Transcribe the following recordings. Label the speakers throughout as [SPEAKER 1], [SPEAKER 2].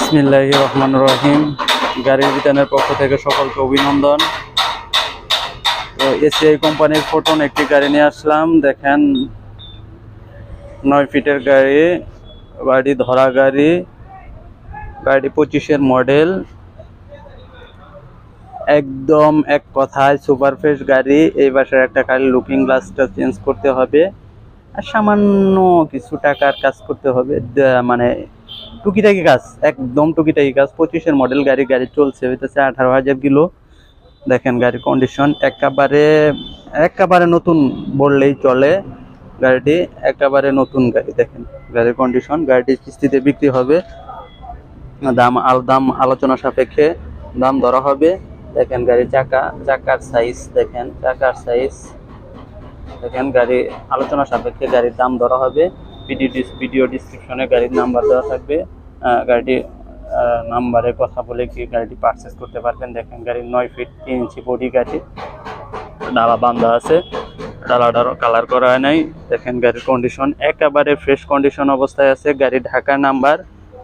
[SPEAKER 1] বিসমিল্লাহির রহমানির রহিম। গাড়ির বিতানের পক্ষ থেকে সকলকে অভিনন্দন। তো এসিআই কোম্পানির ফোটন একটি গাড়ি নিয়ে আসলাম। দেখেন 9 ফিটের গাড়ি, গাড়ি ধরা গাড়ি, গাড়ি 25-এর মডেল, একদম এক কথায় সুপার ফ্রেশ গাড়ি। এই বাসার একটা খালি লুকিং গ্লাসটা চেঞ্জ করতে হবে আর সামান্য কিছু টাকার কাজ করতে হবে, মানে টুকিটাকি কাজ, একদম টুকিটাকি কাজ। 25-এর মডেল গাড়ি, গাড়ি চলছে হইতেছে 18,000 কিলো। দেখেন গাড়ির কন্ডিশন একেবারে নতুন বললেই চলে। গাড়িটি একেবারে নতুন গাড়ি। দেখেন গাড়ির কন্ডিশন। গাড়িটি কিস্তিতে বিক্রি হবে, দাম আলোচনা সাপেক্ষে দাম ধরা হবে। দেখেন গাড়ির চাকার সাইজ, দেখেন চাকার সাইজ, দেখেন গাড়ি আলোচনা সাপেক্ষে গাড়ির দাম ধরা হবে। ভিডিও ডিসক্রিপশনে গাড়ির নাম্বার দেওয়া থাকবে, গাড়িটি নাম্বারে কথা বলে কি গাড়িটি পারচেস করতে পারবেন। দেখেন গাড়ির 9 ফিট 3 ইঞ্চি বডি গাড়ি, ডালা বান্ধা আছে, ডালাটা কালার করা হয় নাই। দেখেন গাড়ির কন্ডিশন একেবারে ফ্রেশ কন্ডিশন অবস্থায় আছে। গাড়ি ঢাকা নাম্বার,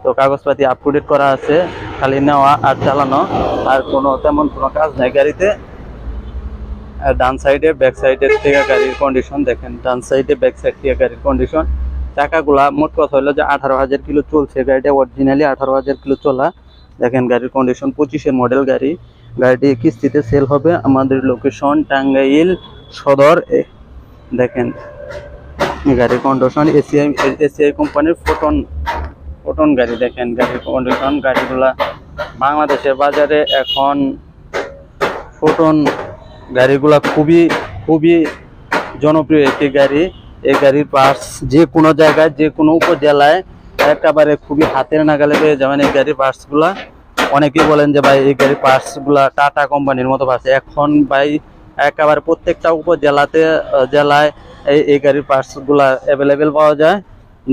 [SPEAKER 1] তো কাগজপাতি আপ টু ডেট করা আছে, খালি নেওয়া আর চালানো, আর তেমন কোনো কাজ নাই গাড়িতে। ডান সাইডে ব্যাক সাইডের থেকে গাড়ির কন্ডিশন দেখেন, ডান সাইডে ব্যাক সাইড থেকে গাড়ির কন্ডিশন। চাকাগুলা মোট কথা হলো যে 18,000 কিলো চলছে গাড়িটা, অরিজিনালি 18,000 কিলো চলা। দেখেন গাড়ির কন্ডিশন 25-এর মডেল গাড়ি। গাড়িটি কিস্তিতে সেল হবে। আমাদের লোকেশন টাঙ্গাইল সদর। দেখেন গাড়ির কন্ডিশন এসিআই কোম্পানির ফোটন গাড়ি। দেখেন গাড়ির কন্ডিশন। গাড়িগুলা বাংলাদেশের বাজারে এখন ফোটন গাড়িগুলা খুবই জনপ্রিয় একটি গাড়ি। এই গাড়ির পার্টস যে কোনো জায়গায়, যে কোনো উপজেলায় একেবারে খুবই হাতের নাগালে পেয়ে যাবেন এই গাড়ির পার্টসগুলা। অনেকেই বলেন যে ভাই এই গাড়ির পার্টসগুলা টাটা কোম্পানির মতো পার্টস। এখন ভাই একেবারে প্রত্যেকটা জেলায় এই গাড়ির পার্টসগুলা অ্যাভেলেবেল পাওয়া যায়।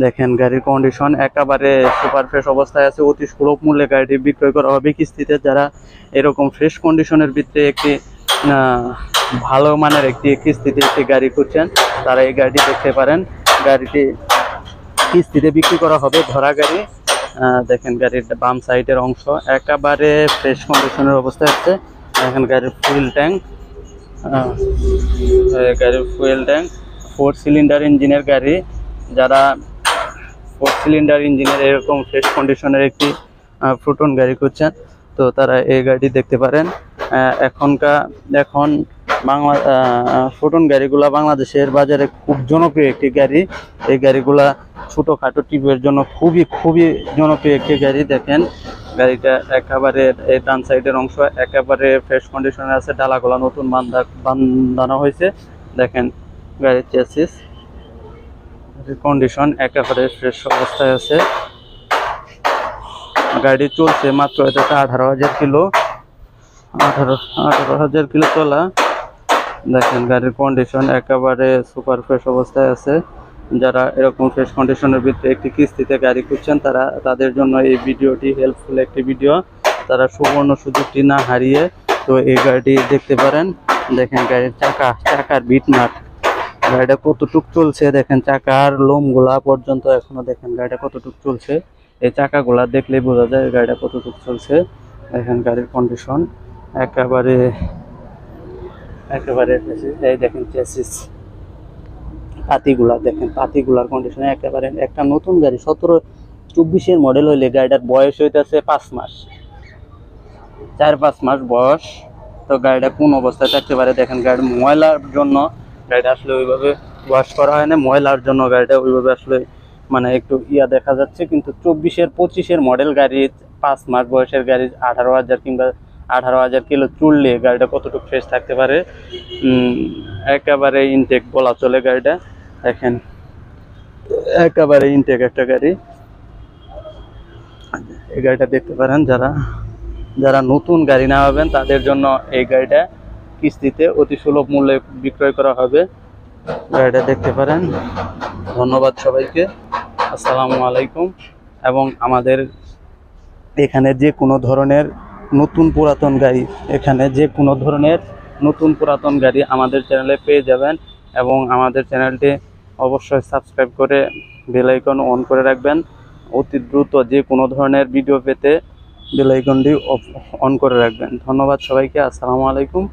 [SPEAKER 1] দেখেন গাড়ির কন্ডিশন একেবারে সুপার ফ্রেশ অবস্থায় আছে। অতি সুলভ মূল্যে গাড়িটি বিক্রয় করা হবে কিস্তিতে। যারা এরকম ফ্রেশ কন্ডিশনের ভিতরে একটি ভালো মানের একটি কিস্তিতে একটি গাড়ি খুঁজছেন, তারা এই গাড়িটি দেখতে পারেন। গাড়িটি কিস্তিতে বিক্রি করা হবে, ধরা গাড়ি। দেখেন গাড়ির বাম সাইডের অংশ একেবারে ফ্রেশ কন্ডিশনের অবস্থায় আছে। দেখেন গাড়ির ফুয়েল ট্যাঙ্ক 4 সিলিন্ডার ইঞ্জিনের গাড়ি। যারা 4 সিলিন্ডার ইঞ্জিনের এরকম ফ্রেশ কন্ডিশনের একটি ফোটন গাড়ি খুঁজছেন, তো তারা এই গাড়ি দেখতে পারেন। এখন ফোটন গাড়িগুলা বাংলাদেশের বাজারে খুব জনপ্রিয় একটি গাড়ি। এই গাড়িগুলা ছোটোখাটো ট্রিপের জন্য খুবই জনপ্রিয় একটি গাড়ি। দেখেন গাড়িটা একেবারে এই ডান সাইডের অংশ একেবারে ফ্রেশ কন্ডিশনে আছে, ডালাগুলা নতুন বাঁধানো হয়েছে। দেখেন গাড়ির চেসিস কন্ডিশন একেবারে ফ্রেশ অবস্থায় আছে। গাড়ি চলছে মাত্র এটা 18,000 কিলো, 18,000 কিলো চলা। দেখেন গাড়ির কন্ডিশন একেবারে সুপার ফ্রেশ অবস্থায় আছে। যারা এরকম ফ্রেশ কন্ডিশনের ভিতরে একটি কিস্তিতে গাড়ি খুঁজছেন, তাদের জন্য এই ভিডিওটি হেল্পফুল একটি ভিডিও। তারা সুবর্ণ সুযোগটি না হারিয়ে তো এই গাড়িটি দেখতে পারেন। দেখেন গাড়ির চাকার বিট নাট, গাড়িটা কতটুক চলছে। দেখেন চাকার লোমগুলা পর্যন্ত এখনো দেখেন গাড়িটা কতটুক চলছে। এই চাকাগুলা দেখলেই বোঝা যায় গাড়িটা কতটুক চলছে। দেখেন গাড়ির কন্ডিশন একেবারে এই দেখেন চেসিস পাতিগুলা, দেখেন পাতিগুলার কন্ডিশন একেবারে একটা নতুন গাড়ি। 17-24-এর মডেল হইলে গাড়িটার বয়স হইতেছে 5 মাস, 4-5 মাস বয়স। তো গাড়িটা কোন অবস্থায় থাকতে পারে দেখেন। গাড়ির ময়লার জন্য গাড়িটা আসলে ওইভাবে ওয়াশ করা হয় না, ময়লার জন্য গাড়িটা ওইভাবে আসলে মানে একটু দেখা যাচ্ছে। কিন্তু 24-25-এর মডেল গাড়ি, 5 মাস বয়সের গাড়ি, 18,000 কিংবা 18,000 কিলো চুললে গাড়িটা কতটুকু ফ্রেশ থাকতে পারে। একেবারে ইনটেক বলা চলে গাড়িটা। দেখেন একেবারে ইনটেক একটা গাড়ি। এই গাড়িটা দেখতে পারেন। যারা নতুন গাড়ি নেওয়াবেন তাদের জন্য এই গাড়িটা কিস্তিতে অতি সুলভ মূল্যে বিক্রয় করা হবে। গাড়িটা দেখতে পারেন। ধন্যবাদ সবাইকে, আসসালামু আলাইকুম। এবং আমাদের এখানে যে কোনো ধরনের নতুন পুরাতন গাড়ি আমাদের চ্যানেলে পেয়ে যাবেন। এবং আমাদের চ্যানেলটি অবশ্যই সাবস্ক্রাইব করে বেল আইকন অন করে রাখবেন। অতি দ্রুত যে কোনো ধরনের ভিডিও পেতে বেল আইকনটি অন করে রাখবেন। ধন্যবাদ সবাইকে। আসসালামু আলাইকুম।